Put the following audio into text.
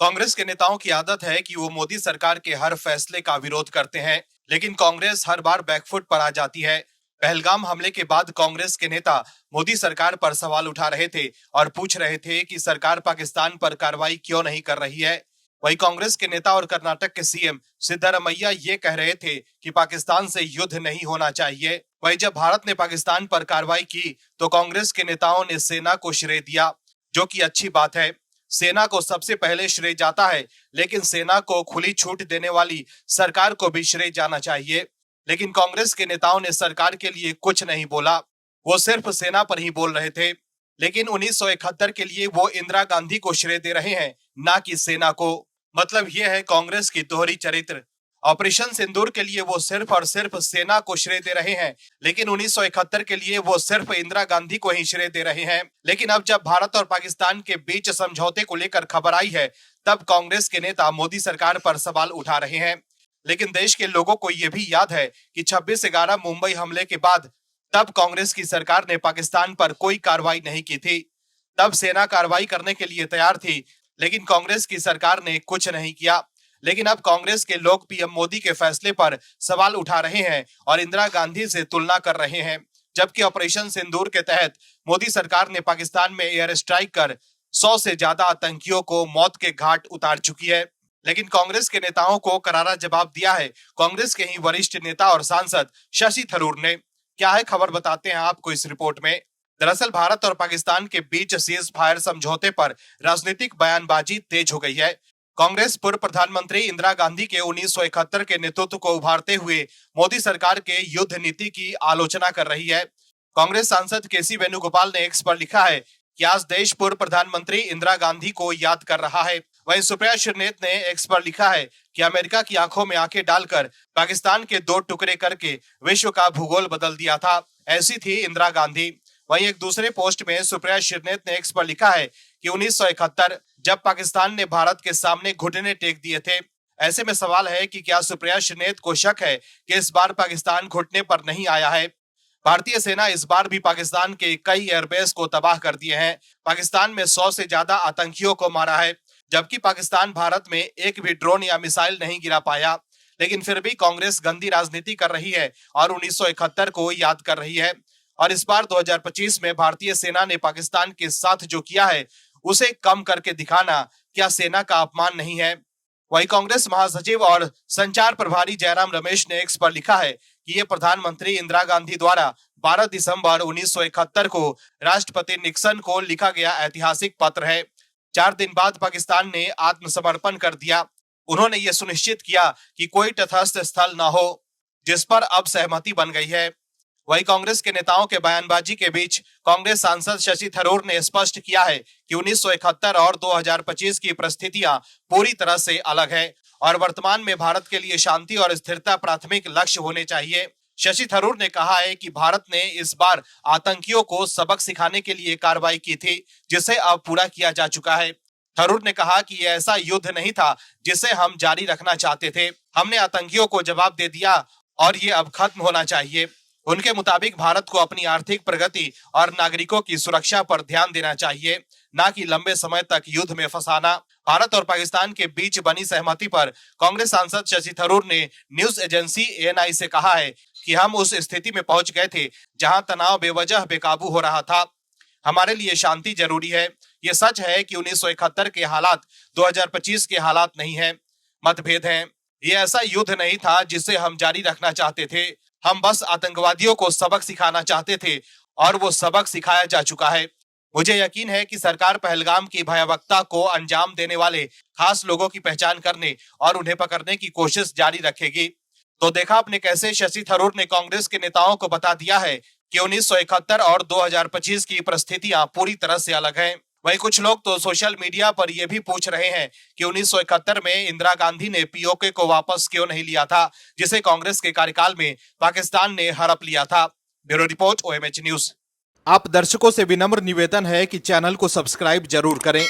कांग्रेस के नेताओं की आदत है कि वो मोदी सरकार के हर फैसले का विरोध करते हैं, लेकिन कांग्रेस हर बार बैकफुट पर आ जाती है। पहलगाम हमले के बाद कांग्रेस के नेता मोदी सरकार पर सवाल उठा रहे थे और पूछ रहे थे कि सरकार पाकिस्तान पर कार्रवाई क्यों नहीं कर रही है। वहीं कांग्रेस के नेता और कर्नाटक के सीएम सिद्धारमैया ये कह रहे थे कि पाकिस्तान से युद्ध नहीं होना चाहिए। वहीं जब भारत ने पाकिस्तान पर कार्रवाई की तो कांग्रेस के नेताओं ने सेना को श्रेय दिया, जो कि अच्छी बात है। सेना को सबसे पहले श्रेय जाता है, लेकिन सेना को खुली छूट देने वाली सरकार को भी श्रेय जाना चाहिए। लेकिन कांग्रेस के नेताओं ने सरकार के लिए कुछ नहीं बोला, वो सिर्फ सेना पर ही बोल रहे थे। लेकिन 1971 के लिए वो इंदिरा गांधी को श्रेय दे रहे हैं, ना कि सेना को। मतलब ये है कांग्रेस की दोहरी चरित्र। ऑपरेशन सिंदूर के लिए वो सिर्फ और सिर्फ सेना को श्रेय दे रहे हैं, लेकिन 1971 के लिए वो सिर्फ इंदिरा गांधी को ही श्रेय दे रहे हैं। लेकिन अब जब भारत और पाकिस्तान के बीच समझौते को लेकर खबर आई है, तब कांग्रेस के नेता मोदी सरकार पर सवाल उठा रहे हैं। लेकिन देश के लोगों को यह भी याद है कि 26/11 मुंबई हमले के बाद तब कांग्रेस की सरकार ने पाकिस्तान पर कोई कार्रवाई नहीं की थी। तब सेना कार्रवाई करने के लिए तैयार थी, लेकिन कांग्रेस की सरकार ने कुछ नहीं किया। लेकिन अब कांग्रेस के लोग पीएम मोदी के फैसले पर सवाल उठा रहे हैं और इंदिरा गांधी से तुलना कर रहे हैं, जबकि ऑपरेशन सिंदूर के तहत मोदी सरकार ने पाकिस्तान में एयर स्ट्राइक कर 100 से ज्यादा आतंकियों को मौत के घाट उतार चुकी है। लेकिन कांग्रेस के नेताओं को करारा जवाब दिया है कांग्रेस के ही वरिष्ठ नेता और सांसद शशि थरूर ने। क्या है खबर, बताते हैं आपको इस रिपोर्ट में। दरअसल भारत और पाकिस्तान के बीच सीज फायर समझौते पर राजनीतिक बयानबाजी तेज हो गई है। कांग्रेस पूर्व प्रधानमंत्री इंदिरा गांधी के 1971 के नेतृत्व को उभारते हुए मोदी सरकार के युद्ध नीति की आलोचना कर रही है। कांग्रेस सांसद केसी वेणुगोपाल ने एक्स पर लिखा है कि आज देश पूर्व प्रधानमंत्री इंदिरा गांधी को याद कर रहा है। वहीं सुप्रिया श्रीनेत ने एक्स पर लिखा है कि अमेरिका की आंखों में आंखें डालकर पाकिस्तान के 2 टुकड़े करके विश्व का भूगोल बदल दिया था, ऐसी थी इंदिरा गांधी। वहीं एक दूसरे पोस्ट में सुप्रिया श्रीनेत ने एक्स पर लिखा है कि 1971 जब पाकिस्तान ने भारत के सामने घुटने टेक दिए थे। ऐसे में सवाल है कि क्या सुप्रिया श्रीनेत को शक है कि इस बार पाकिस्तान घुटने पर नहीं आया है। भारतीय सेना इस बार भी पाकिस्तान के कई एयरबेस को तबाह कर दिए हैं। पाकिस्तान में 100 से ज्यादा आतंकियों को मारा है, जबकि पाकिस्तान भारत में एक भी ड्रोन या मिसाइल नहीं गिरा पाया। लेकिन फिर भी कांग्रेस गंदी राजनीति कर रही है और 1971 को याद कर रही है। और इस बार 2025 में भारतीय सेना ने पाकिस्तान के साथ जो किया है उसे कम करके दिखाना क्या सेना का अपमान नहीं है। वहीं कांग्रेस महासचिव और संचार प्रभारी जयराम रमेश ने एक्स पर लिखा है कि ये प्रधानमंत्री इंदिरा गांधी द्वारा 12 दिसंबर 1971 को राष्ट्रपति निक्सन को लिखा गया ऐतिहासिक पत्र है। 4 दिन बाद पाकिस्तान ने आत्मसमर्पण कर दिया। उन्होंने ये सुनिश्चित किया कि कोई तटस्थ स्थल न हो, जिस पर अब सहमति बन गई है। वहीं कांग्रेस के नेताओं के बयानबाजी के बीच कांग्रेस सांसद शशि थरूर ने स्पष्ट किया है कि 1971 और 2025 की परिस्थितियां पूरी तरह से अलग है और वर्तमान में भारत के लिए शांति और स्थिरता प्राथमिक लक्ष्य होने चाहिए। शशि थरूर ने कहा है कि भारत ने इस बार आतंकियों को सबक सिखाने के लिए कार्रवाई की थी, जिसे अब पूरा किया जा चुका है। थरूर ने कहा कि यह ऐसा युद्ध नहीं था जिसे हम जारी रखना चाहते थे। हमने आतंकियों को जवाब दे दिया और ये अब खत्म होना चाहिए। उनके मुताबिक भारत को अपनी आर्थिक प्रगति और नागरिकों की सुरक्षा पर ध्यान देना चाहिए, न कि लंबे समय तक युद्ध में फंसाना। भारत और पाकिस्तान के बीच बनी सहमति पर कांग्रेस सांसद शशि थरूर ने न्यूज एजेंसी एएनआई से कहा है कि हम उस स्थिति में पहुंच गए थे जहां तनाव बेवजह बेकाबू हो रहा था। हमारे लिए शांति जरूरी है। ये सच है कि 1971 के हालात 2025 के हालात नहीं है। मतभेद हैं। ये ऐसा युद्ध नहीं था जिसे हम जारी रखना चाहते थे। हम बस आतंकवादियों को सबक सिखाना चाहते थे और वो सबक सिखाया जा चुका है। मुझे यकीन है कि सरकार पहलगाम की भयावहता को अंजाम देने वाले खास लोगों की पहचान करने और उन्हें पकड़ने की कोशिश जारी रखेगी। तो देखा आपने कैसे शशि थरूर ने कांग्रेस के नेताओं को बता दिया है कि 1971 और 2025 की परिस्थितियां पूरी तरह से अलग हैं। वहीं कुछ लोग तो सोशल मीडिया पर यह भी पूछ रहे हैं कि 1971 में इंदिरा गांधी ने पीओके को वापस क्यों नहीं लिया था, जिसे कांग्रेस के कार्यकाल में पाकिस्तान ने हड़प लिया था। Bureau report, OMH news. आप दर्शकों से विनम्र निवेदन है कि चैनल को सब्सक्राइब जरूर करें